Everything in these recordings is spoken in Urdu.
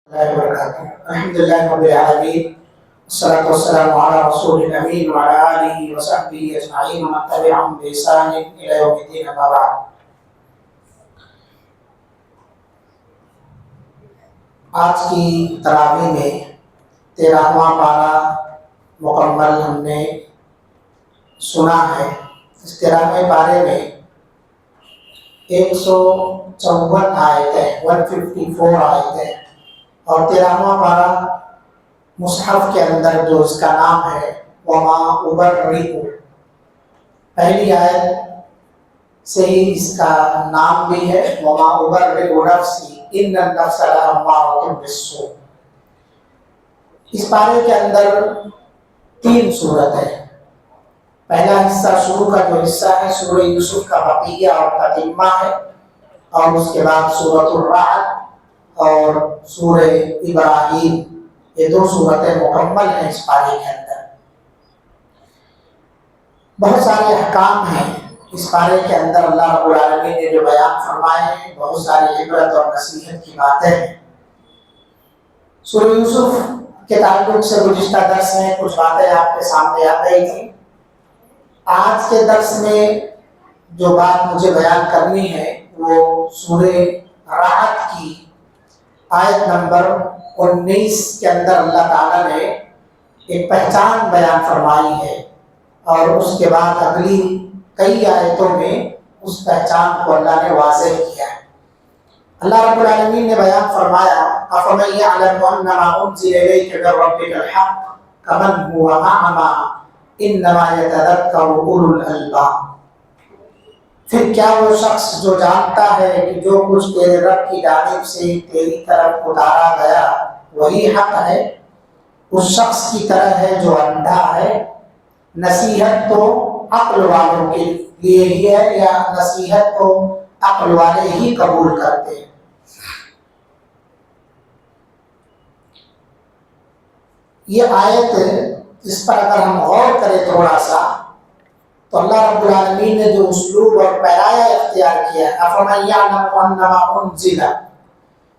الله وبركاته. الحمد لله رب العالمين، والصلاة والسلام على رسول الأمين وعلى آله وصحبه أجمعين ومن تبعهم بإحسان إلى يوم الدين. أما بعد. آج کی تراویح میں 13واں پارہ مکمل ہم نے سنا ہے. اس 13ویں پارے میں 154 آیتیں 154 آیتیں اور 13واں پارہ مصحف کے اندر جو اس کا نام ہے وما ابرئ، پہلی آیت سے ہی اس کا نام بھی ہے وما ابرئ نفسی ان النفس لامارۃ بالسوء. اس پارے کے اندر 3 صورت ہے. پہلا حصہ شروع کا جو حصہ ہے سورہ یوسف کا بقیہ اور تتمہ ہے، اور اس کے بعد سورۃ الرعد اور سورہ ابراہیم، یہ 2 صورتیں مکمل ہیں اس پارے کے اندر. بہت سارے احکام ہیں اس پارے کے اندر. اللہ رب العالمین نے جو بیان فرمائے ہیں بہت ساری عبرت اور نصیحت کی باتیں ہیں. سورہ یوسف کے تعلق سے گزشتہ درس میں کچھ باتیں آپ کے سامنے آ گئی تھیں. آج کے درس میں جو بات مجھے بیان کرنی ہے وہ سورہ رعد کی آیت نمبر 19 کے اندر اللہ تعالیٰ نے ایک پہچان بیان فرمائی ہے، اور اس کے بعد اگلی کئی آیتوں میں اس پہچان کو اللہ نے واضح کیا ہے. اللہ رب العالمین نے بیان فرمایا أَفَمَن يَعْلَمُ أَنَّمَا أُنزِلَ إِلَيْكَ مِن رَّبِّكَ الْحَقُّ كَمَنْ هُوَ أَعْمَىٰ إِنَّمَا يَتَذَكَّرُ أُولُو الْأَلْبَابِ. پھر کیا وہ شخص جو جانتا ہے کہ جو کچھ تیرے رب کی جانب سے تیری طرف اتارا گیا وہی حق ہے، اس شخص کی طرح ہے جو اندھا ہے. نصیحت تو عقل والوں کے لیے ہی ہے، یا نصیحت تو عقل والے ہی قبول کرتے ہیں. یہ آیت اس پر اگر ہم غور کریں تھوڑا سا تو اللہ رب العالمین نے جو اسلوب اور پیرایا اختیار کیا أَفَمَن يَعْلَمُ أَنَّمَا أُنزِلَ،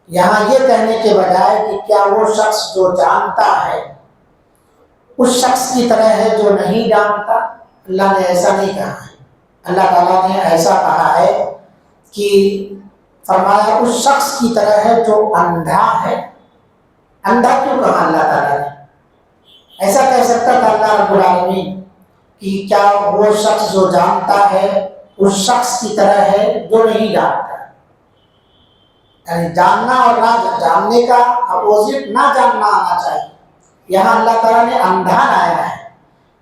یہاں یہ کہنے کے بجائے کہ کیا وہ شخص جو جانتا ہے اس شخص کی طرح ہے جو نہیں جانتا، اللہ نے ایسا نہیں کہا ہے. اللہ تعالیٰ نے ایسا کہا ہے کہ فرمایا اس شخص کی طرح ہے جو اندھا ہے. اندھا کیوں کہا اللہ تعالیٰ نے؟ ایسا کہہ سکتا تھا اللہ رب العالمین کہ کیا وہ شخص جو جانتا ہے اس شخص کی طرح ہے جو نہیں جانتا. یعنی جاننا اور نہ جاننے کا اپوزٹ نہ جاننا آنا چاہیے. یہاں اللہ تعالیٰ نے اندھا لایا ہے،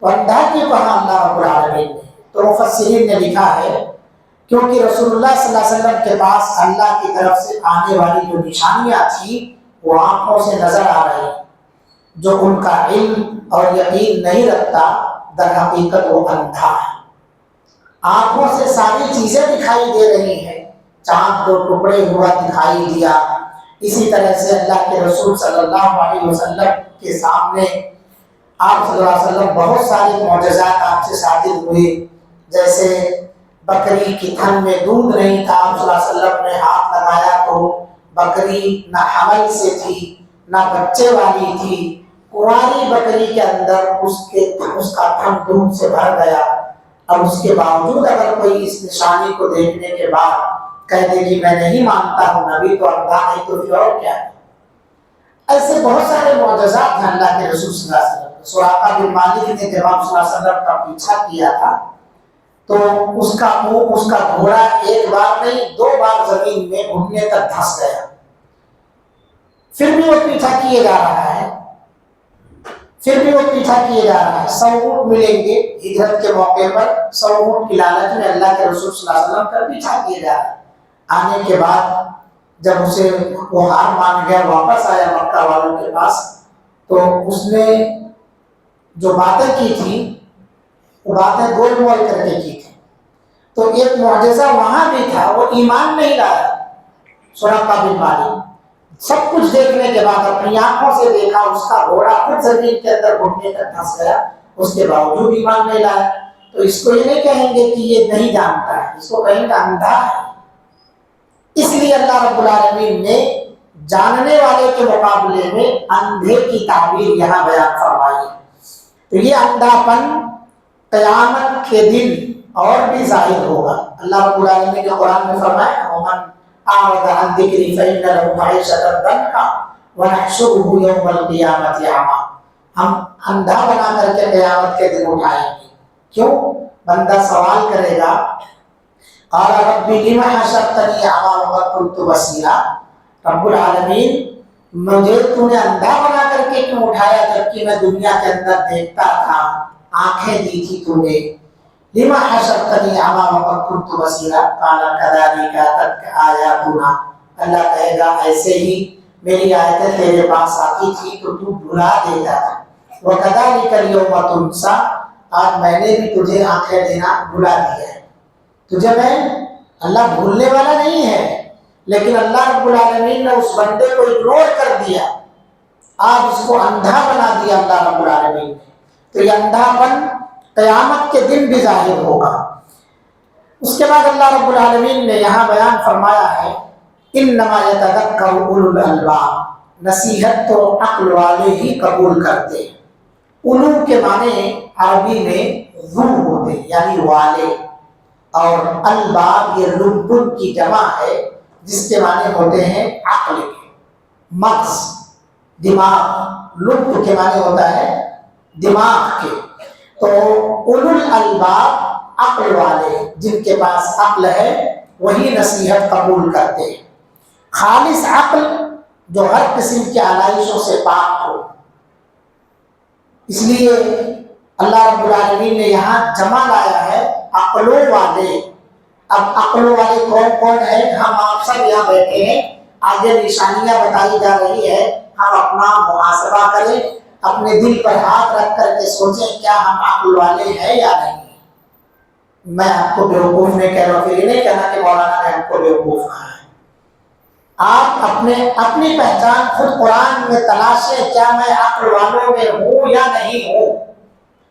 تو اندھا کیوں کہا اللہ رب العالمین نے؟ تو مفسرین نے لکھا ہے کیونکہ رسول اللہ صلی اللہ علیہ وسلم کے پاس اللہ کی طرف سے آنے والی جو نشانیاں تھیں وہ آنکھوں سے نظر آ رہی ہیں. جو ان کا علم اور یقین نہیں رکھتا در حقیقت وہ اندھا ہے. آنکھوں سے ساری چیزیں دکھائی دے رہی ہیں، چاند 2 ٹکڑے ہوا دکھائی دیا. اسی طرح سے اللہ کے رسول صلی اللہ علیہ وسلم کے سامنے آپ صلی اللہ علیہ وسلم بہت سارے معجزات آپ سے صادر ہوئے. جیسے بکری کی تھن میں دودھ نہیں تھا، آپ صلی اللہ علیہ وسلم نے ہاتھ لگایا تو بکری نہ حمل سے تھی نہ بچے والی تھی. کنواری بکری کے اندر اس کا تھن دودھ سے بھر گیا. اب اس کے باوجود اگر کوئی اس نشانی کو دیکھنے کے بعد کہہ دے کہ میں نہیں مانتا ہوں نبی تو اندھا نہیں تو پھر اور کیا ہے. ایسے بہت سارے معجزات ہیں اللہ کے رسول صلی اللہ علیہ وسلم. سراقہ بن مالک نے جب آپ صلی اللہ علیہ وسلم کا پیچھا کیا تھا تو اس کا گھوڑا 1 بار نہیں 2 بار زمین میں گھٹنے تک دھنس گیا. پھر بھی وہ پیچھا کیے جا رہا ہے، 100 اونٹ ملیں گے ہجرت کے موقع پر. 100 اونٹ کی لالچ میں اللہ کے رسول صلی اللہ علیہ وسلم کا پیچھا کیے جا رہا ہے. آنے کے بعد جب اسے وہ ہار مان گیا واپس آیا مکہ والوں کے پاس، تو اس نے جو باتیں کی تھی وہ باتیں گول مول کر کے کی تھی. تو ایک معجزہ وہاں بھی تھا، وہ ایمان نہیں لایا. سراقہ بن مالک سب کچھ دیکھنے کے بعد اپنی آنکھوں سے دیکھا اس کا گھوڑا خود زمین کے اندر گھٹنے تک دھنس گیا، اس کے باوجود ایمان نہیں لایا. تو اس کو یہ نہیں کہیں گے کہ یہ نہیں جانتا ہے، اس کو کہیں گے اندھا ہے. اس لیے اللہ رب العالمین نے جاننے والے کے مقابلے میں اندھے کی تعبیر یہاں بیان فرمائی۔ تو یہ اندھا پن قیامت کے دن اور بھی ظاہر ہوگا۔ اللہ رب العالمین نے قرآن میں فرمایا وَمَنْ أَعْرَضَ عَنْ ذِكْرِي فَإِنَّ لَهُ مَعِيشَةً ضَنكًا وَنَحْشُرُهُ يَوْمَ الْقِيَامَةِ أَعْمَىٰ۔ ہم اندھا بنا کر کے قیامت کے دن اٹھائیں گے۔ کیوں؟ بندہ سوال کرے گا قَالَ رَبِّ لِمَ حَشَرْتَنِي أَعْمَىٰ وَقَدْ كُنتُ بَصِيرًا، رب العالمین مجھے تو نے اندھا بنا کر کے کیوں اٹھایا جبکہ میں دنیا کے اندر دیکھتا تھا، آنکھیں دی تھی تو نے۔ لِمَ حَشَرْتَنِي أَعْمَىٰ وَقَدْ كُنتُ بَصِيرًا قَالَ كَذَٰلِكَ أَتَتْكَ آيَاتُنَا، اللہ کہے گا ایسے ہی میری آیتیں تیرے پاس آتی تھی تو تو بھلا دیتا تھا۔ وَكَذَٰلِكَ الْيَوْمَ تُنسَىٰ، آج میں نے بھی تجھے آنکھیں دینا بھلا دیا ہے۔ تجھے میں اللہ بھولنے والا نہیں ہے، لیکن اللہ رب العالمین نے اس بندے کو اگنور کر دیا، آج اس کو اندھا بنا دیا اللہ رب العالمین نے۔ تو یہ اندھا پن قیامت کے دن بھی ظاہر ہوگا۔ اس کے بعد اللہ رب العالمین نے یہاں بیان فرمایا ہے انما یتذکر اولو الالباب، نصیحت تو عقل والے ہی قبول کرتے ہیں۔ اولو کے معنی عربی میں ذو ہوتے ہیں یعنی والے، اور الباب یہ لبن کی جمع ہے جس کے معنی ہوتے ہیں عقل کے، مغز، دماغ۔ لب کے معنی ہوتا ہے دماغ کے۔ تو اولو الالباب عقل والے، جن کے پاس عقل ہے وہی نصیحت قبول کرتے ہیں۔ خالص عقل جو ہر قسم کی آلائشوں سے پاک ہو۔ اس لیے اللہ رب العالمین نے یہاں جمع لایا ہے عقلوں والے۔ اب عقلوں والے کون کون ہیں؟ ہم آپ سب یہاں بیٹھے ہیں، آگے نشانیاں بتائی جا رہی ہے، ہم اپنا محاسبہ کریں، اپنے دل پر ہاتھ رکھ کر کے سوچیں کیا ہم عقل والے ہیں یا نہیں۔ میں آپ کو بیوقوف نہیں کہہ رہا ہوں، پھر یہ نہیں کہنا کہ مولانا نے ہم کو بیوقوف کہا ہے۔ آپ اپنی پہچان خود قرآن میں تلاشیں، کیا میں عقل والوں میں ہوں یا نہیں ہوں۔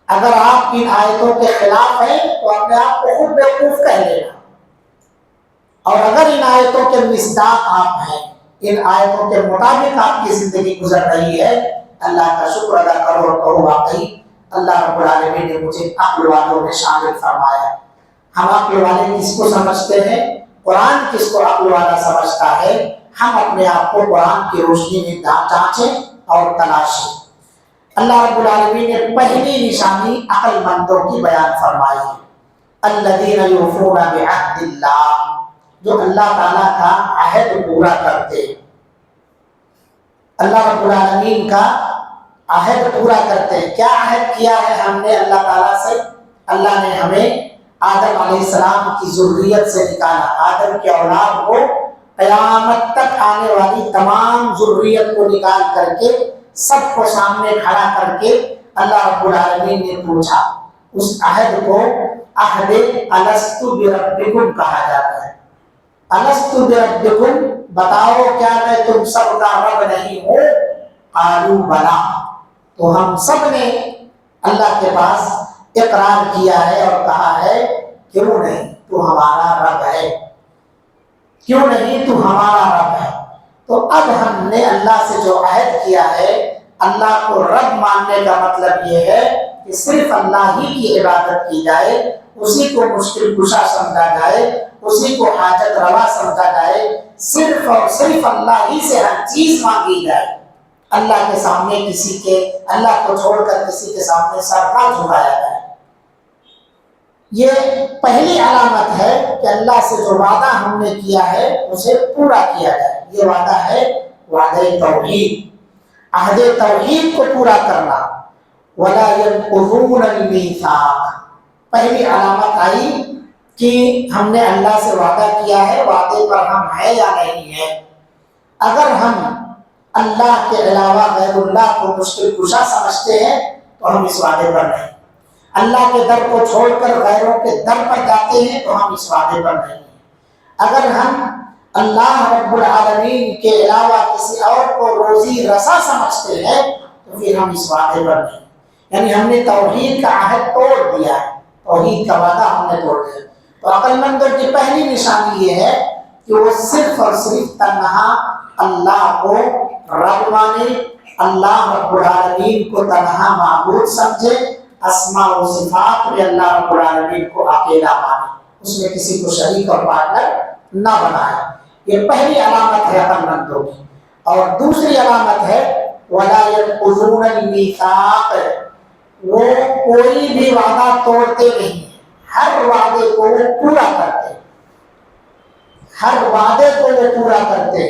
اگر آپ ان آیتوں کے خلاف ہیں تو اپنے آپ کو خود بیوقوف کہہ لینا، اور اگر ان آیتوں کے مصداق آپ ہیں، ان آیتوں کے مطابق آپ کی زندگی گزر رہی ہے، اللہ کا شکر ادا کرو اور کہو واقعی اللہ رب العالمین نے مجھے عقل والوں میں شامل فرمایا۔ ہم عقل والے کس کو سمجھتے ہیں؟ قرآن کس کو عقل والا سمجھتا ہے؟ ہم اپنے آپ کو قرآن کی روشنی میں جانچیں اور تلاشیں۔ اللہ رب العالمین نے پہلی نشانی عقل مندوں کی بیان فرمائی ہے، الذین یوفون بعہد اللہ، جو اللہ تعالیٰ کا عہد پورا کرتے۔ اللہ رب العالمین کا عہد پورا کرتے ہیں۔ کیا عہد کیا ہے ہم نے اللہ تعالیٰ سے؟ اللہ نے ہمیں آدم علیہ السلام کی ذریت سے نکالا، آدم کے اولاد کو قیامت تک آنے والی تمام ذریت کو نکال کر کے سب کو سامنے کھڑا کر کے اللہ رب العالمین نے پوچھا۔ اس عہد کو عہد الست بربکم کہا جاتا ہے۔ الست بربکم، بتاؤ کیا میں تم سب کا رب نہیں ہوں؟ قالوا بلا، تو ہم سب نے اللہ کے پاس اقرار کیا ہے اور کہا ہے کیوں نہیں، تو ہمارا رب ہے، کیوں نہیں، تو ہمارا رب ہے۔ تو اب ہم نے اللہ سے جو عہد کیا ہے، اللہ کو رب ماننے کا مطلب یہ ہے کہ صرف اللہ ہی کی عبادت کی جائے، اسی کو مشکل کشا سمجھا جائے، اسی کو حاجت روا سمجھا جائے، صرف اور صرف اللہ ہی سے ہر چیز مانگی جائے، اللہ کے سامنے کسی کے، اللہ کو چھوڑ کر کسی کے سامنے سر نہ جھکایا جائے۔ یہ پہلی علامت ہے کہ اللہ سے جو وعدہ ہم نے کیا ہے اسے پورا کیا جائے۔ یہ وعدہ ہے وعدہ توحید، عہد توحید کو پورا کرنا۔ وَلَا يَنقُضُونَ الْمِيثَاقَ، پہلی علامت آئی کہ ہم نے اللہ سے وعدہ کیا ہے، وعدے پر ہم ہیں یا نہیں ہیں۔ اگر ہم اللہ کے علاوہ غیر اللہ کو مشکل کشا سمجھتے ہیں تو ہم اس وعدے پر نہیں، اللہ کے در کو چھوڑ کر غیروں کے در پر جاتے ہیں تو ہم اس وعدے پر نہیں ہیں۔ اگر ہم اللہ رب العالمین کے علاوہ کسی اور کو روزی رسا سمجھتے ہیں تو پھر ہم اس وعدے پر نہیں، یعنی ہم نے توحید کا عہد توڑ دیا ہے، توحید کا وعدہ ہم نے توڑ دیا۔ تو عقل مندوں کی پہلی نشانی یہ ہے کہ وہ صرف اور صرف تنہا اللہ کو رب مانے، اللہ رب العالمین کو تنہا معبود سمجھے، اسماء و صفات میں اللہ رب العالمین کو اکیلا مانے، اس میں کسی کو شریک اور پارٹنر نہ بنائے۔ یہ پہلی علامت ہے عقل مندوں کی۔ اور دوسری علامت ہے وَلَا يَنقُضُونَ الْمِيثَاقَ، وہ کوئی بھی وعدہ توڑتے نہیں، ہر وعدے کو وہ پورا کرتے، ہر وعدے کو وہ پورا کرتے،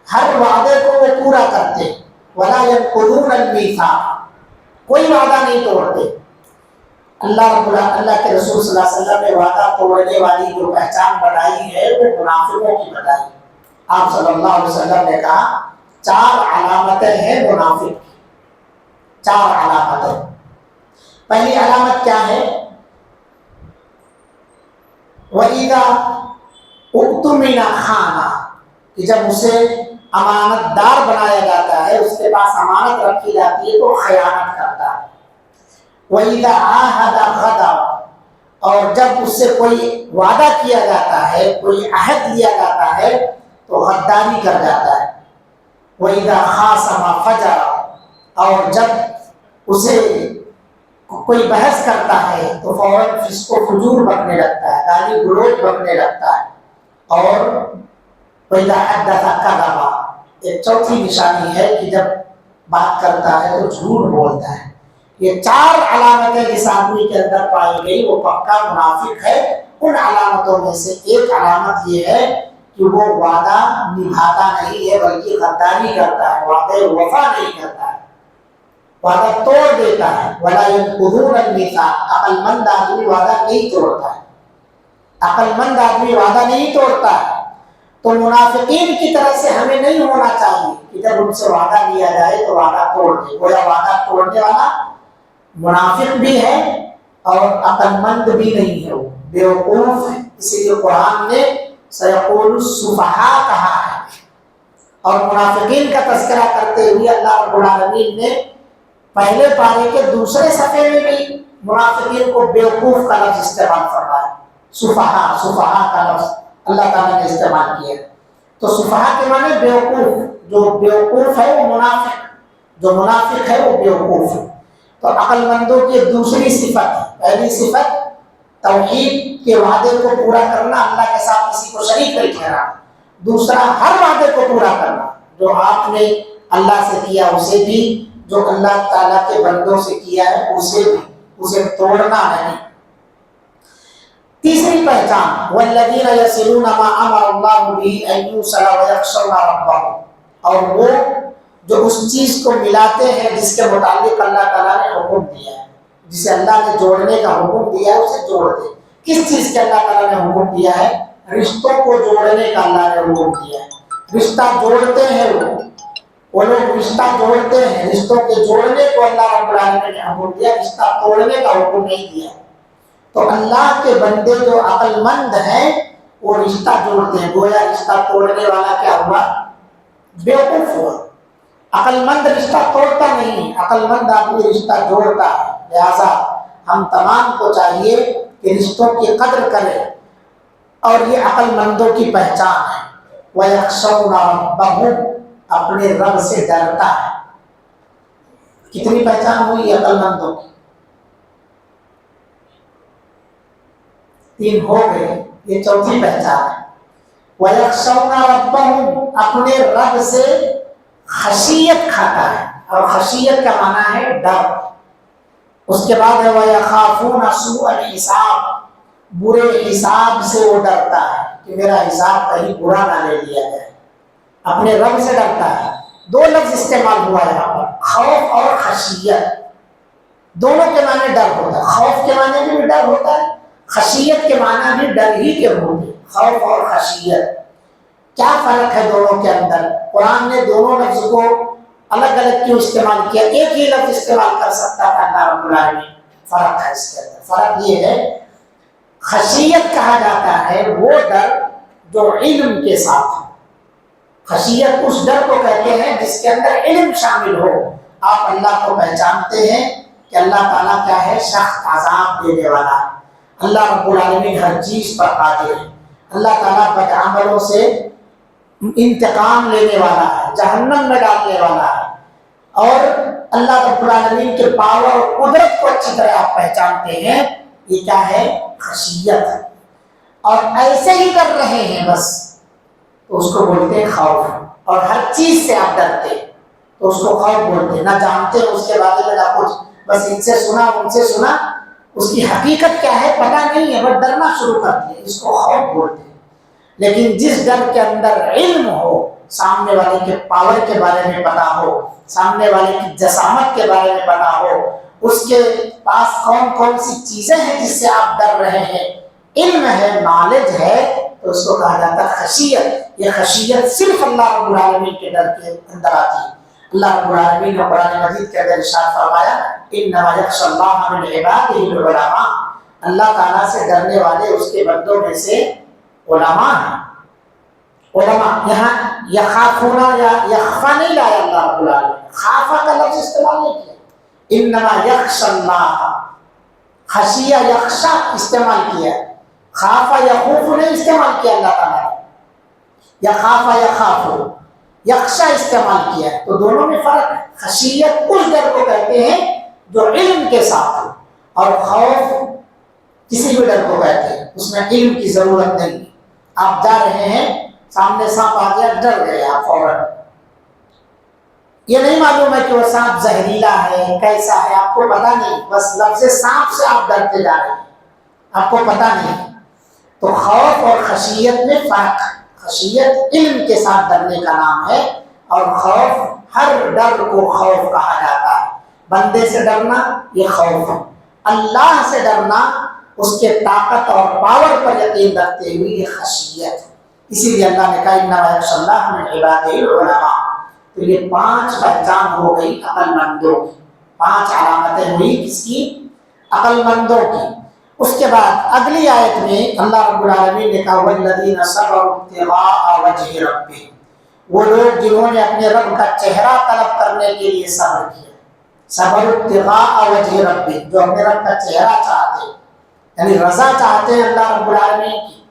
ہر وعدے کو وہ پورا کرتے۔ وَلَا يَنقُضُونَ الْمِيثَاقَ، کوئی وعدہ نہیں توڑتے۔ اللہ کے رسول صلی اللہ علیہ وسلم نے وعدہ توڑنے والی جو پہچان بتائی ہے وہ منافقوں کی بتائی۔ آپ صلی اللہ علیہ وسلم نے کہا 4 علامتیں ہیں منافق کی، 4 علامتیں۔ پہلی علامت کیا ہے؟ وَإِذَا اُؤْتُمِنَ خَانَ، کہ جب اسے امانت دار بنایا جاتا ہے، اس کے پاس امانت رکھی جاتی ہے تو خیانت کرتا ہے۔ وَإِذَا عَاهَدَ غَدَرَ، اور جب اس سے کوئی وعدہ کیا جاتا ہے، کوئی عہد لیا جاتا ہے تو غداری کر جاتا ہے۔ وَإِذَا خَاصَمَ فَجَرَ، اور جب اسے کوئی بحث کرتا ہے تو فوراً اس کو فجور بکنے لگتا ہے، گالی گلوچ بکنے لگتا ہے۔ اور وَإِذَا حَدَّثَ كَذَبَ، ایک چوتھی نشانی ہے کہ جب بات کرتا ہے تو جھوٹ بولتا ہے۔ یہ 4 علامتیں جس آدمی کے اندر پائی گئی وہ پکا منافق ہے۔ ان علامتوں میں سے ایک علامت یہ ہے کہ وہ وعدہ نبھاتا نہیں ہے بلکہ غداری کرتا ہے، وعدے وفا نہیں کرتا ہے، وعدہ توڑ دیتا ہے۔ وَلَا يَنقُضُونَ الْمِيثَاقَ، عقل مند آدمی وعدہ نہیں توڑتا ہے، عقل مند آدمی وعدہ نہیں توڑتا ہے۔ تو منافقین کی طرح سے ہمیں نہیں ہونا چاہیے کہ جب ان سے وعدہ لیا جائے تو وعدہ توڑ دے۔ گویا وعدہ توڑنے والا منافق بھی ہے اور عقل مند بھی نہیں ہے، وہ بیوقوف ہے۔ اسی لیے قرآن نے سَيَقُولُ السُّفَہَاءُ کہا ہے۔ اور منافقین کا تذکرہ کرتے ہوئے اللہ رب العالمین نے پہلے پارے کے دوسرے صفحے میں بھی منافقین کو بیوقوف کا لفظ استعمال فرمایا۔ سفہاء کا لفظ اللہ تعالیٰ نے استعمال کیا۔ تو سفہاء کے معنی بیوقوف، جو بیوقوف ہے وہ منافق، جو منافق ہے وہ بیوقوف ہے۔ تو عقل مندوں کی دوسری صفت ہے، پہلی صفت توحید کے وعدے کو پورا کرنا، اللہ کے ساتھ کسی کو شریک نہیں ٹھہرانا۔ دوسرا ہر وعدے کو پورا کرنا، جو آپ نے اللہ سے کیا اسے بھی، جو اللہ تعالیٰ کے بندوں سے کیا ہے اسے بھی، اسے توڑنا نہیں۔ تیسری پہچان والذین یصلون ما امر اللہ بہ ان یوصل ویخشون ربهم، اور وہ جو اس چیز کو ملاتے ہیں جس کے متعلق اللہ تعالیٰ نے حکم دیا ہے، جسے اللہ نے جوڑنے کا حکم دیا ہے اسے جوڑ دے۔ کس چیز کے اللہ تعالیٰ نے حکم دیا ہے؟ رشتوں کو جوڑنے کا اللہ نے حکم دیا ہے۔ رشتہ جوڑتے ہیں وہ لوگ رشتہ جوڑتے ہیں، رشتوں کے جوڑنے کو اللہ رب العالمین نے حکم دیا، رشتہ توڑنے کا حکم نہیں دیا۔ تو اللہ کے بندے جو عقل مند ہیں وہ رشتہ جوڑتے ہیں۔ گویا رشتہ توڑنے والا کیا ہوا؟ بیوقوف ہوا۔ عقل مند رشتہ توڑتا نہیں، عقل مند آدمی رشتہ جوڑتا ہے۔ لہذا ہم تمام کو چاہیے کہ رشتوں کی قدر کریں، اور یہ عقل مندوں کی پہچان ہے۔ وَيَخْشَوْنَ رَبَّهُمْ، اپنے رب سے ڈرتا ہے۔ کتنی پہچان ہوئی عقل مندوں کی؟ 3 ہو گئے، یہ چوتھی پہچان ہے۔ وَيَخْشَوْنَ رَبَّهُمْ، اپنے رب سے خشیت کھاتا ہے، اور خشیت کا معنی ہے ڈر۔ اس کے بعد ہے وَيَخَافُونَ سُوءَ الْحِسَابِ، برے حساب سے وہ ڈرتا ہے کہ میرا حساب کہیں برا نہ لے لیا جائے، اپنے رب سے ڈرتا ہے۔ 2 لفظ استعمال ہوا یہاں پر، خوف اور خشیت، دونوں کے معنی ڈر ہوتا ہے۔ خوف کے معنی بھی ڈر ہوتا ہے، خشیت کے معنی بھی ڈر ہی کے ہوتے ہیں۔ خوف اور خشیت، کیا فرق ہے دونوں کے اندر؟ قرآن نے دونوں لفظ کو الگ الگ کیوں استعمال کیا؟ ایک ہی لفظ استعمال کر سکتا تھا اللہ رب العالمین۔ فرق ہے اس کے اندر۔ فرق یہ ہے خشیت کہا جاتا ہے وہ ڈر جو علم کے ساتھ ہے۔ خشیت اس ڈر کو کہتے ہیں جس کے اندر علم شامل ہو۔ آپ اللہ کو پہچانتے ہیں کہ اللہ تعالیٰ کیا ہے؟ سخت عذاب دینے والا ہے۔ اللہ رب العالمین ہر چیز پر قادر ہے۔ اللہ تعالیٰ بدعملوں سے انتقام لینے والا ہے، جہنم میں ڈالنے والا ہے۔ اور اللہ رب العالمین کے پاور اور قدرت کو اچھی طرح آپ پہچانتے ہیں، یہ کیا ہے؟ خشیت ہے۔ اور ایسے ہی ڈر رہے ہیں بس، تو اس کو بولتے ہیں خوف۔ اور ہر چیز سے آپ ڈرتے تو اس کو خوف بولتے ہیں، نہ جانتے اس کے بارے میں نہ کچھ، بس ان سے سنا ان سے سنا، اس کی حقیقت کیا ہے پتہ نہیں ہے، بس ڈرنا شروع کر دیا، اس کو خوف بولتے ہیں۔ لیکن جس ڈر کے اندر علم ہو، سامنے والے کے پاور کے بارے میں پتا ہو، سامنے والے کی جسامت کے بارے میں پتا ہو، اس کے پاس کون کون سی چیزیں ہیں جس سے آپ ڈر رہے ہیں، علم ہے، نالج ہے، تو اس کو کہا جاتا ہے خشیت۔ یہ خشیت صرف اللہ رب العالمین کے ڈر کے اندر آتی ہے۔ اللہ رب العالمین نے قرآن مجید کے اندر ارشاد فرمایا انما یخشی اللہ من عبادہ العلماء، اللہ تعالیٰ سے ڈرنے والے اس کے بندوں میں سے علماء ہیں۔ علماء یہاں یخافونا یا یخفا نہیں لایا اللہ رب العالمین، خافا کا لفظ استعمال نہیں کیا، انما یخشی اللہ، خشیہ یخشا استعمال کیا، خافا یخوف نہیں استعمال کیا اللہ تعالیٰ نے، یخافا یخافو، یخشا استعمال کیا ہے، تو دونوں میں فرق ہے۔ خشیت اس ڈر کو کہتے ہیں جو علم کے ساتھ ہو، اور خوف کسی بھی ڈر کو کہتے ہیں اس میں علم کی ضرورت نہیں۔ آپ جا رہے ہیں، سامنے سانپ آ گیا، ڈر گئے آپ فوراً، یہ نہیں معلوم ہے کہ وہ سانپ زہریلا ہے کیسا ہے، آپ کو پتہ نہیں، بس لفظ سانپ سے آپ ڈرتے جا رہے ہیں، آپ کو پتہ نہیں۔ تو خوف اور خشیت میں فرق ہے۔ خشیت علم کے ساتھ ڈرنے کا نام ہے، اور خوف ہر ڈر کو خوف کہا جاتا ہے۔ بندے سے ڈرنا یہ خوف ہے، اللہ سے ڈرنا اس کے طاقت اور پاور پر یقین رکھتے ہوئے یہ خشیت ہے۔ اسی لیے اللہ نے کہا انما یخشی اللہ من عبادہ العلماء۔ تو یہ 5 پہچان ہو گئی عقل مندوں کی، 5 علامتیں ہوئی کس کی؟ عقل مندوں کی۔ اس کے بعد اگلی آیت میں اللہ رب العالمین نے کہا والذین صبروا ابتغاء وجہ ربہم، وہ لوگ جنہوں نے اپنے رب کا چہرہ طلب کرنے کے لیے صبر کیا، صبر ابتغاء وجہ ربہم، جو اپنے رب کا چہرہ چاہتے ہیں، یعنی رضا چاہتے ہیں اللہ رب العالمین کی،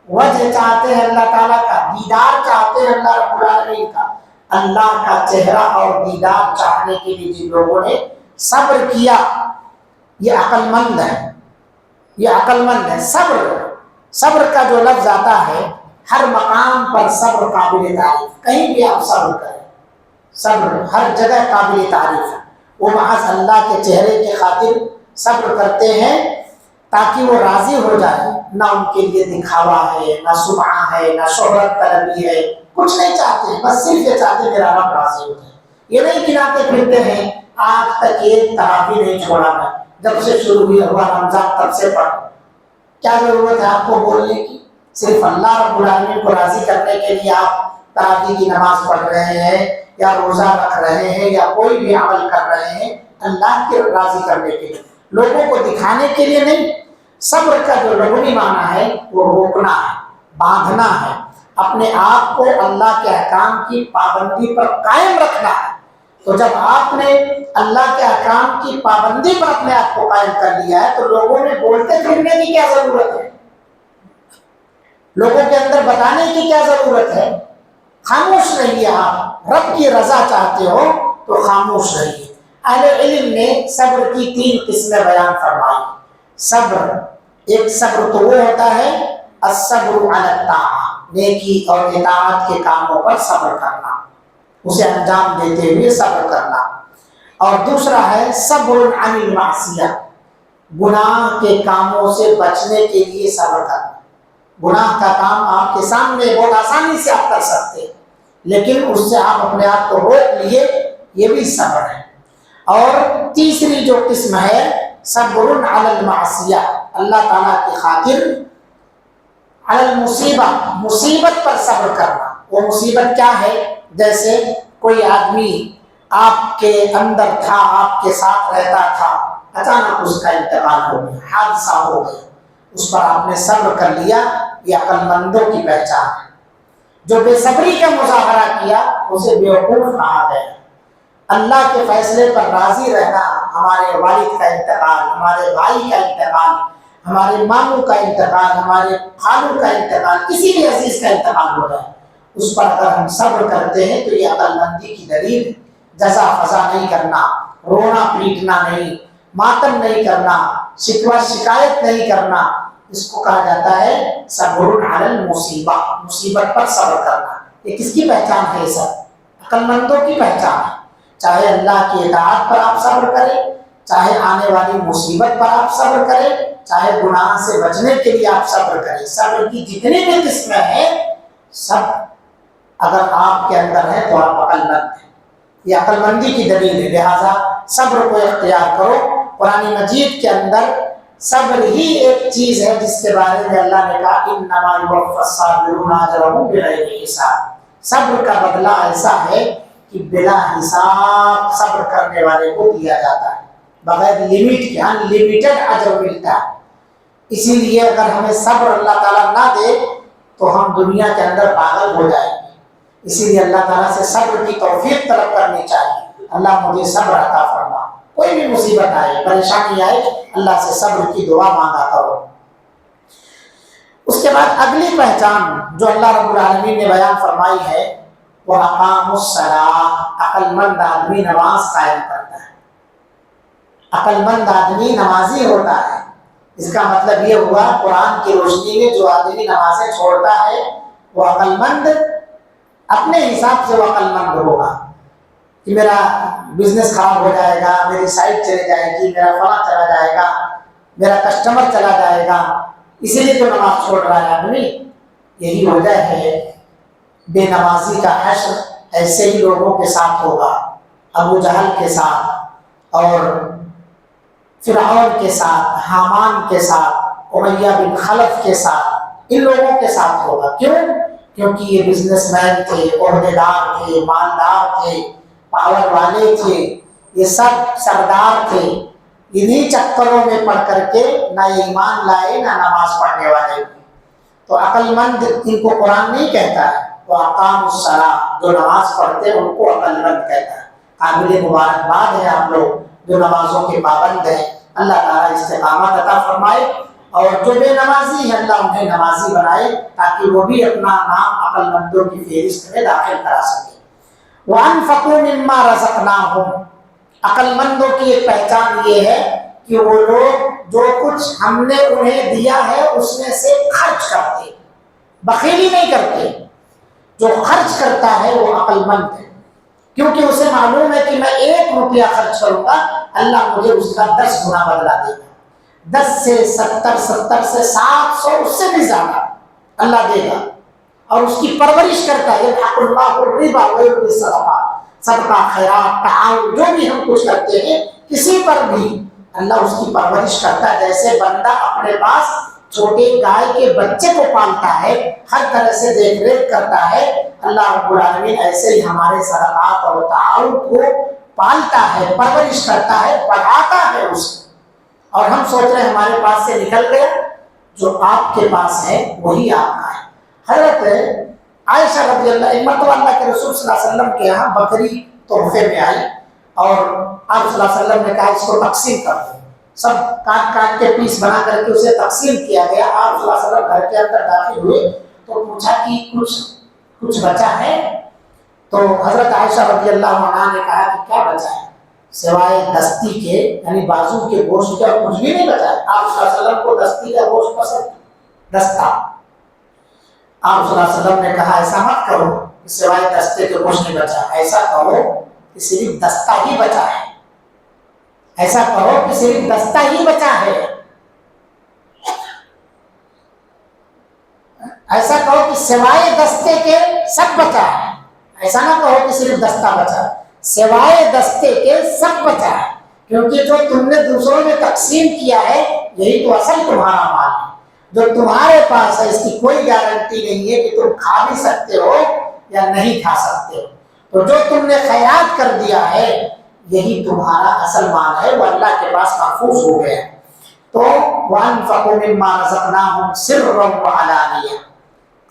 وجہ چاہتے ہیں اللہ تعالیٰ کا، دیدار چاہتے ہیں اللہ رب العالمین کا۔ اللہ کا چہرہ اور دیدار چاہنے کے لیے جن لوگوں نے صبر کیا، یہ عقل مند ہے، یہ عقل مند ہے۔ صبر کا جو لفظ آتا ہے ہر مقام پر صبر قابل تعریف، کہیں بھی آپ صبر کریں، صبر ہر جگہ قابل تعریف ہے۔ وہ محض اللہ کے چہرے کے خاطر صبر کرتے ہیں تاکہ وہ راضی ہو جائے، نہ ان کے لیے دکھاوا ہے، نہ سمعہ ہے، نہ شہرت طلبی ہے، کچھ نہیں چاہتے، بس صرف یہ چاہتے میرا رب راضی ہو جائے۔ یہ نہیں گناتے پھرتے ہیں آج تک ایک تراویح نہیں چھوڑا میں، جب سے شروع ہوا رمضان تب سے پڑھا۔ کیا ضرورت ہے آپ کو بولنے کی؟ صرف اللہ رب العالمین کو راضی کرنے کے لیے آپ تراویح کی نماز پڑھ رہے ہیں، یا روزہ رکھ رہے ہیں، یا کوئی بھی عمل کر رہے ہیں، اللہ کے راضی کرنے کے لیے، لوگوں کو دکھانے کے لیے نہیں۔ صبر کا جو لغوی معنی ہے وہ روکنا ہے، باندھنا ہے، اپنے آپ کو اللہ کے احکام کی پابندی پر قائم رکھنا ہے۔ تو جب آپ نے اللہ کے احکام کی پابندی پر اپنے آپ کو قائم کر لیا ہے تو لوگوں میں بولتے پھرنے کی کیا ضرورت ہے؟ لوگوں کے اندر بتانے کی کیا ضرورت ہے؟ خاموش رہیے۔ آپ رب کی رضا چاہتے ہو تو خاموش رہیے۔ اہل علم نے صبر کی 3 قسمیں بیان فرمائی۔ صبر، ایک صبر تو وہ ہوتا ہے الصبر علی الطاعہ، نیکی اور اطاعت کے کاموں پر صبر کرنا، اسے انجام دیتے ہوئے صبر کرنا۔ اور دوسرا ہے صبر عن المعصیہ، گناہ کے کاموں سے بچنے کے لیے صبر کرنا۔ گناہ کا کام آپ کے سامنے بہت آسانی سے آپ کر سکتے ہیں، لیکن اس سے آپ اپنے آپ کو روک لیے، یہ بھی صبر ہے۔ اور تیسری جو قسم ہے صبر علی المعصیہ، اللہ تعالیٰ کی خاطر علی المصیبہ، مصیبت پر صبر کرنا۔ وہ مصیبت کیا ہے؟ جیسے کوئی آدمی آپ کے اندر تھا، آپ کے ساتھ رہتا تھا، اچانک اس کا انتقال ہو گیا، حادثہ ہو گیا، اس پر آپ نے صبر کر لیا، یہ عقل مندوں کی پہچان ہے۔ جو بے صبری کا مظاہرہ کیا اسے بیوقوف کہا گیا۔ اللہ کے فیصلے پر راضی رہنا، ہمارے والد کا انتقال، ہمارے بھائی کا انتقال، ہمارے ماموں کا انتقال، ہمارے خالوں کا انتقال، کسی بھی عزیز کا انتقال ہو جائے، اس پر اگر ہم صبر کرتے ہیں تو یہ عقل مندی کی دلیل ہے۔ جزا فضا نہیں کرنا، رونا پیٹنا نہیں، ماتم نہیں کرنا، شکوہ شکایت نہیں کرنا، اس کو کہا جاتا ہے صبر علی المصیبہ، مصیبت پر صبر کرنا۔ یہ کس کی پہچان ہے؟ یہ سب عقل مندوں کی پہچان ہے۔ چاہے اللہ کی اطاعت پر آپ صبر کریں، چاہے آنے والی مصیبت پر آپ صبر کریں، چاہے گناہ سے بچنے کے لیے آپ صبر کریں۔ صبر کی جتنی بھی قسمیں ہیں سب اگر آپ کے اندر ہے تو آپ عقل مند ہیں، یہ عقل مندی کی دلیل ہے۔ لہٰذا صبر کو اختیار کرو۔ قرآن مجید کے اندر صبر ہی ایک چیز ہے جس کے بارے میں اللہ نے کہا انما یوفی الصابرون اجرهم بغیر حساب۔ صبر کا بدلہ ایسا ہے کہ بلا حساب صبر کرنے والے کو دیا جاتا ہے، بغیر لمٹ کے انلمیٹڈ اجر ملتا ہے۔ اسی لیے اگر ہمیں صبر اللہ تعالیٰ نہ دے تو ہم دنیا کے اندر پاگل ہو جائیں گے۔ اسی لیے اللہ تعالیٰ سے صبر کی توفیق طلب کرنی چاہیے۔ اللہ مجھے صبر عطا فرما، کوئی بھی مصیبت آئے، پریشانی آئے، اللہ سے صبر کی دعا مانگا کرو۔ اس کے بعد اگلی پہچان جو اللہ رب العالمین نے بیان فرمائی ہے وہ اقام الصلاۃ، عقل مند آدمی نماز قائم کرتا ہے، عقل مند آدمی نمازی ہوتا ہے۔ اس کا مطلب یہ ہوا قرآن کی روشنی میں جو آدمی نمازیں چھوڑتا ہے وہ عقل مند، اپنے حساب سے وہ عقل مند ہوگا کہ میرا بزنس خراب ہو جائے گا، میری سائٹ چلی جائے گی، میرا فلاں چلا جائے گا، میرا کسٹمر چلا جائے گا، اسی لیے تو نماز چھوڑ رہا ہے آدمی۔ یہی وجہ ہے بے نمازی کا حشر ایسے ہی لوگوں کے ساتھ ہوگا، ابو جہل کے ساتھ اور فرعون کے ساتھ، حامان کے ساتھ، امیہ بن خلف کے ساتھ، ان لوگوں کے ساتھ ہوگا۔ کیوں؟ کیونکہ یہ بزنس مین تھے، عہدیدار تھے، مالدار تھے، پاور والے تھے، یہ سب سردار تھے۔ انہی چکروں میں پڑھ کر کے نہ ایمان لائے نہ نماز پڑھنے والے ہوئے۔ تو عقل مند ان کو قرآن نہیں کہتا ہے، وہ اقام الصلاۃ، جو نماز پڑھتے ہیں ان کو عقل مند کہتا ہے۔ قابل مبارکباد ہے آپ لوگ جو نمازوں کے پابند ہیں، اللہ تعالیٰ استقامت عطا فرمائے، اور جو بے نمازی ہیں اللہ انہیں نمازی بنائے تاکہ وہ بھی اپنا نام عقل مندوں کی فہرست میں داخل کرا سکے۔ وَأَنفِقُوا مِمَّا رَزَقْنَاهُمْ، عقل مندوں کی ایک پہچان یہ ہے کہ وہ لوگ جو کچھ ہم نے انہیں دیا ہے اس میں سے خرچ کرتے، بخیلی نہیں کرتے۔ جو خرچ کرتا ہے وہ عقل مند ہے، کیونکہ اسے معلوم ہے کہ میں 1 روپیہ خرچ کروں گا اللہ مجھے اس کا 10 گنا بدلا دے گا، 10 سے 70، 70 سے 700، اس سے بھی زیادہ اللہ دے گا۔ اور اس کی پرورش کرتا ہے، یمحق اللہ الربا ویربی الصدقات، صدقہ، خیرات، تعاون، جو بھی ہم کچھ کرتے ہیں کسی پر بھی اللہ اس کی پرورش کرتا ہے۔ جیسے بندہ اپنے پاس چھوٹے گائے کے بچے کو پالتا ہے، ہر طرح سے دیکھ ریکھ کرتا ہے، اللہ رب العالمین ایسے ہی ہمارے صدقات اور تعاون کو پالتا ہے، پرورش کرتا ہے، بڑھاتا ہے اسے۔ اور ہم سوچ رہے ہیں ہمارے پاس سے نکل گیا، جو آپ کے پاس ہے وہی آپ کا ہے۔ حضرت عائشہ رضی اللہ، ایک مرتبہ اللہ کے رسول صلی اللہ علیہ وسلم کے یہاں بکری تحفے میں آئی اور آپ صلی اللہ علیہ وسلم نے کہا اس کو تقسیم کر دو۔ سب کاٹ کاٹ کے پیس بنا کر کے اسے تقسیم کیا گیا۔ آپ صلی اللہ علیہ وسلم گھر کے اندر داخل ہوئے تو پوچھا کہ کچھ بچا ہے؟ تو حضرت عائشہ رضی اللہ عنہا نے کہا کہ کیا بچا ہے؟ سوائے دستی کے، یعنی بازو کے گوشت کے اور کچھ بھی نہیں بچا ہے۔ آپ صلی اللہ علیہ وسلم کو دستی کا گوشت پسند، دستہ۔ آپ صلی اللہ علیہ وسلم نے کہا ایسا مت کرو کہ سوائے دستے کے گوشت نہیں بچا، ایسا کہو کہ صرف دستہ ہی بچا ہے، ایسا کہو کہ صرف دستہ ہی بچا ہے، ایسا کہو کہ سوائے دستے کے سب بچا ہے، ایسا نہ کہو کہ صرف دستہ بچا ہے، سوائے دستے کے سب بچا ہے، کیونکہ جو تم نے دوسروں میں تقسیم کیا ہے یہی تو اصل تمہارا مال ہے۔ جو تمہارے پاس ہے اس کی کوئی گارنٹی نہیں ہے کہ تم کھا بھی سکتے ہو یا نہیں کھا سکتے ہو۔ تو جو تم نے خیرات کر دیا ہے یہی تمہارا اصل مال ہے، وہ اللہ کے پاس محفوظ ہو گیا۔ تو وَأَنفِقُوا مِمَّا رَزَقْنَاهُمْ سِرًّا وَعَلَانِيَةً،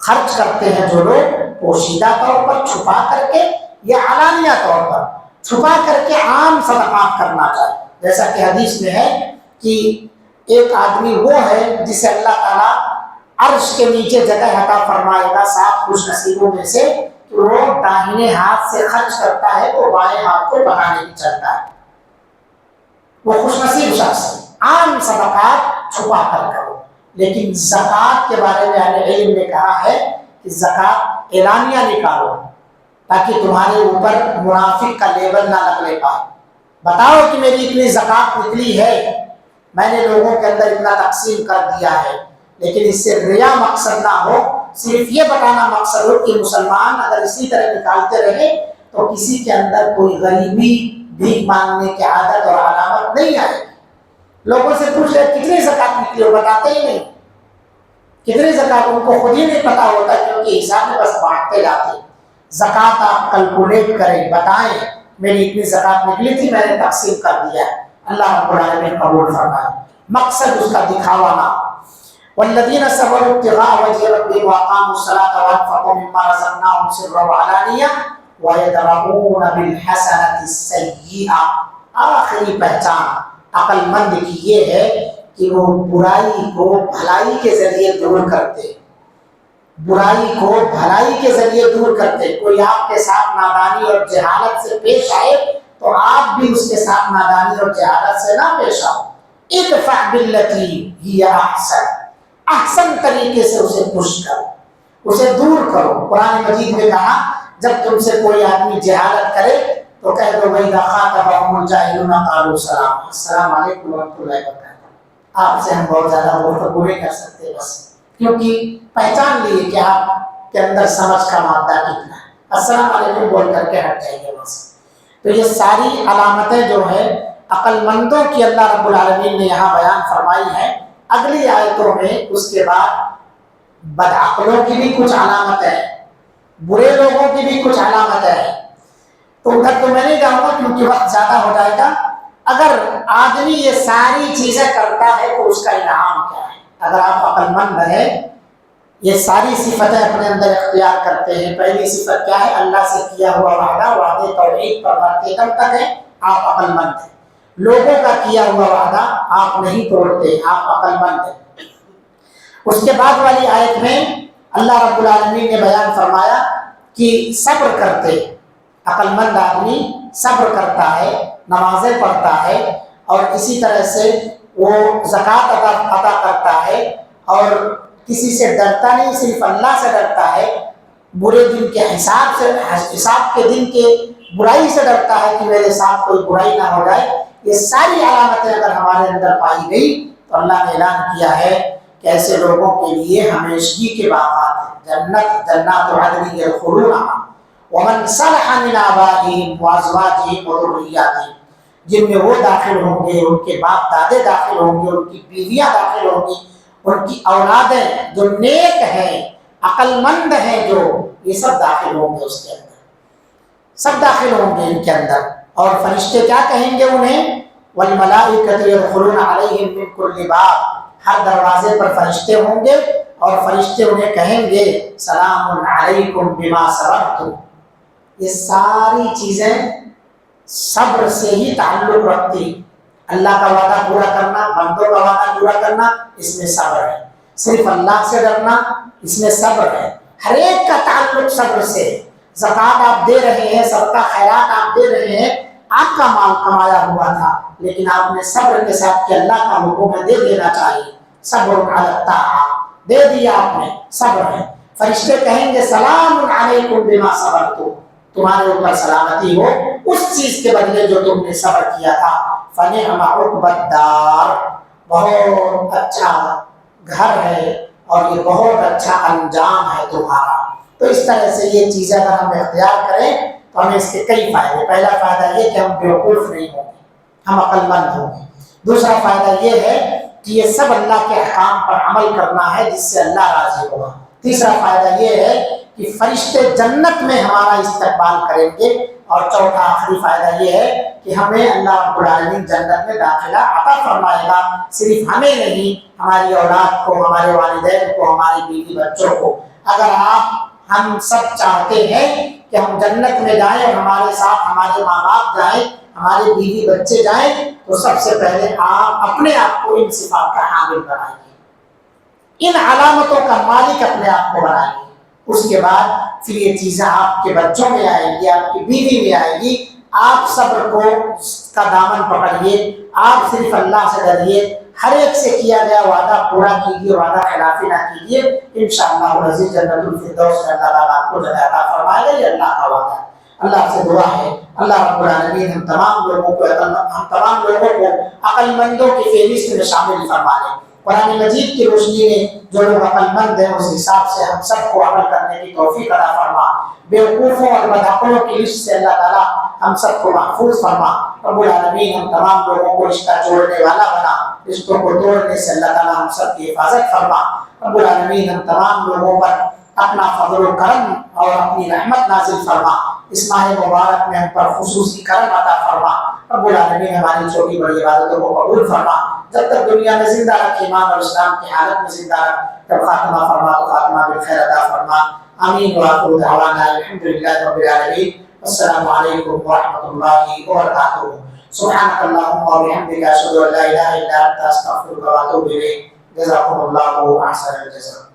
خرچ کرتے ہیں جو لوگ پوشیدہ طور پر چھپا کر کے یا علانیہ طور پر، چھپا کر کے عام صدقات کرنا چاہیے۔ جیسا کہ حدیث میں ہے کہ ایک آدمی وہ ہے جسے اللہ تعالیٰ عرش کے نیچے جگہ عطا فرمائے گا 7 خوش نصیبوں میں سے کہ وہ داہنے ہاتھ سے خرچ کرتا ہے تو بائیں ہاتھ کو بنانے کی چلتا ہے، وہ خوش نصیب شخص ہے۔ عام صدقات چھپا کر کرو، لیکن زکوٰۃ کے بارے میں اہل علم نے کہا ہے کہ زکوٰۃ اعلانیہ نکالو تاکہ تمہارے اوپر منافق کا لیبل نہ لگنے پائے۔ بتاؤ کہ میری اتنی زکوٰۃ نکلی ہے، میں نے لوگوں کے اندر اتنا تقسیم کر دیا ہے، لیکن اس سے ریا مقصد نہ ہو، صرف یہ بتانا مقصد ہو کہ مسلمان اگر اسی طرح نکالتے رہے تو کسی کے اندر کوئی غریبی بھیک مانگنے کی عادت اور علامت نہیں آئے۔ لوگوں سے پوچھ رہے کتنی زکوٰۃ نکلی ہو، بتاتے ہی نہیں، کتنی زکوٰۃ ان کو خود ہی نہیں پتا ہوتا کیونکہ حساب میں بس بانٹتے جاتے۔ زکوٰۃ آپ کیلکولیٹ کریں، بتائیں میری اتنی زکوٰۃ نکلی تھی، میں نے تقسیم کر دیا ہے، اللہ رب العالمین قبول فرمائے۔ مقصد اس کا دکھاوا نہ ہو۔ والذین صبروا ابتغاء وجہ ربهم واقاموا الصلاة وانفقوا مما رزقناهم سرا وعلانیہ ویدرؤون بالحسنة السیئة۔ آخری پہچان عقل مند کی یہ ہے کہ وہ برائی کو بھلائی کے ذریعے دور کرتے، برائی کو بھلائی کے ذریعے دور کرتے۔ کوئی آپ کے ساتھ نادانی اور جہالت سے پیش آئے تو آپ بھی اس کے ساتھ نادانی اور جہالت سے نہ پیش آؤ۔ ادفع باللتی ہی احسن، احسن طریقے سے اسے پش کرو، اسے دور کرو۔ قرآن مجید میں کہا جب تم سے کوئی آدمی جہالت کرے تو کہہ دو وَإِذَا خَاطَبَهُمُ الْجَاهِلُونَ قَالُوا سَلَامًا، السلام علیکم ورحمۃ اللہ وبرکاتہ۔ آپ سے ہم بہت زیادہ گفتگو نہیں کر سکتے، بس کیونکہ پہچان لیے کہ آپ کے اندر سمجھ کا مادہ کتنا ہے، السلام علیکم بول کر کے ہٹ جائیے بس۔ تو یہ ساری علامتیں جو ہے عقل مندوں کی اللہ رب العالمین نے یہاں بیان فرمائی ہیں۔ اگلی آیتوں میں اس کے بعد بدعقلوں کی بھی کچھ علامتیں ہیں، برے لوگوں کی بھی کچھ علامتیں ہیں، تو ادھر تو میں نہیں جاؤں گا کیونکہ وقت زیادہ ہو جائے گا۔ اگر آدمی یہ ساری چیزیں کرتا ہے تو اس کا انعام کیا ہے؟ اگر آپ عقل مند ہیں، یہ ساری صفتیں اپنے اندر اختیار کرتے ہیں، پہلی صفت کیا ہے؟ اللہ سے کیا ہوا وعدہ، وعدے توحید پر مرتے دم تک ہے، آپ عقل مند ہیں۔ لوگوں کا کیا ہوا وعدہ آپ نہیں توڑتے، آپ عقل مند ہیں۔ اس کے بعد والی آیت میں اللہ رب العالمین نے بیان فرمایا کہ صبر کرتے، عقل مند آدمی صبر کرتا ہے، نمازیں پڑھتا ہے، اور اسی طرح سے وہ زکوٰۃ ادا کرتا ہے، اور کسی سے ڈرتا نہیں، صرف اللہ سے ڈرتا ہے، برے دن کے حساب کے دن کے برائی سے ڈرتا ہے کہ میرے ساتھ کوئی برائی نہ ہو جائے۔ یہ ساری علامتیں اگر ہمارے اندر پائی گئی تو اللہ نے اعلان کیا ہے کہ ایسے لوگوں کے لیے ہمیشگی کے باغات ہیں، جنات عدن یدخلونہا ومن صلح من آبائہم وازواجہم وذرریاتہم، جن میں وہ داخل ہوں گے، ان کے باپ دادے داخل ہوں گے، ان کی بیویاں داخل ہوں گی، ان کی اولادیں جو نیک ہیں، عقل مند ہیں، جو یہ سب داخل ہوں گے، اس کے اندر سب داخل ہوں گے ان کے اندر۔ اور فرشتے کیا کہیں گے انہیں؟ والملائکۃ یدخلون علیہم من کل باب، ہر دروازے پر فرشتے ہوں گے اور فرشتے انہیں کہیں گے سلام علیکم بما صبرتم۔ یہ ساری چیزیں صبر سے ہی تعلق رکھتی۔ اللہ کا وعدہ پورا کرنا، بندوں کا وعدہ پورا کرنا، اس میں صبر ہے۔ صرف اللہ سے ڈرنا، اس میں صبر ہے۔ ہر ایک کا تعلق صبر سے۔ زکوٰۃ آپ دے رہے ہیں، صدقہ خیرات آپ دے رہے ہیں، آپ کا مال کمایا ہوا تھا، لیکن آپ نے صبر کے ساتھ کہ اللہ کا حکم ہے دے دینا چاہیے، صبر علی الطاعۃ، دے دیا آپ نے، صبر ہے۔ فرشتے کہیں گے سلام علیکم بما صبرتم، تمہارے اوپر سلامتی ہو اس چیز کے بدلے جو تم نے صبر کیا تھا۔ فنعم عقبی الدار، بہت اچھا گھر ہے اور یہ بہت اچھا انجام ہے تمہارا۔ تو اس طرح سے یہ چیزیں اگر ہم اختیار کریں تو ہمیں اس کے کئی فائدے۔ پہلا فائدہ یہ کہ ہم بیوقوف نہیں ہوں گے، ہم عقل مند ہوں گے۔ دوسرا فائدہ یہ ہے کہ یہ سب اللہ کے احکام پر عمل کرنا ہے جس سے اللہ راضی ہوگا۔ تیسرا فائدہ یہ ہے کہ فرشتے جنت میں ہمارا استقبال کریں گے۔ اور چوتھا آخری فائدہ یہ ہے کہ ہمیں اللہ رب العالمین جنت میں داخلہ عطا فرمائے گا، صرف ہمیں نہیں، ہماری اولاد کو، ہمارے والدین کو، ہماری بیوی بچوں کو۔ اگر ہم سب چاہتے ہیں کہ ہم جنت میں جائیں اور ہمارے ساتھ ہمارے ماں باپ جائیں، ہمارے بیوی بچے جائیں، تو سب سے پہلے آپ اپنے آپ کو ان صفات کا حامل بنائیے۔ ان علامتوں کا مالک اپنے آپ کو بنائیے. اس کے بعد پھر یہ چیزیں آپ کے بچوں میں آئیں گی, آپ کی بیوی میں آئے گی. آپ صبر کو کا دامن پکڑیے, آپ صرف اللہ سے ڈریے, ہر ایک سے کیا گیا وعدہ پورا کیجیے, وعدہ خلافی نہ کیجیے. انشاءاللہ العزیز جنت الفردوس میں اللہ تعالیٰ آپ کو جگہ عطا فرمائے گا. یہ اللہ کا وعدہ ہے. اللہ سے دعا ہے اللہ رب العالمین ہم تمام لوگوں کو عقل مندوں کی فہرست میں شامل فرما لیں. قرآن مجید کی روشنی میں جو لوگ عقل مند ہیں اس حساب سے ہم سب کو عمل کرنے کی توفیق عطا فرما. بیوقوفوں اور بدعقلوں کی لسٹ سے اللہ تعالیٰ ہم سب کو محفوظ فرما. رب العالمین ہم تمام لوگوں کو رشتہ جوڑنے والا بنا, رشتوں کو توڑنے سے اللہ تعالیٰ ہم سب کی حفاظت فرما. رب العالمین ہم تمام لوگوں پر اپنا فضل و کرم اور اپنی رحمت نازل فرما. اس ماہ مبارک میں ہم پر خصوصی کرم عطا فرما. رب العالمین ہماری چھوٹی بڑی عبادتوں کو قبول فرما. جب تک دنیا میں زندہ رکھ, ایمان اور اسلام کی حالت میں زندہ رکھ, جب خاتمہ فرما تو خاتمہ بالخیر عطا فرما. آمین وآخر دعوانا الحمدللہ رب العالمین. السلام علیکم ورحمۃ اللہ وبرکاتہ. سبحانک اللہم وبحمدک اشہد ان لا الہ الا انت استغفرک واتوب الیک. جزاکم اللہ احسن الجزاء.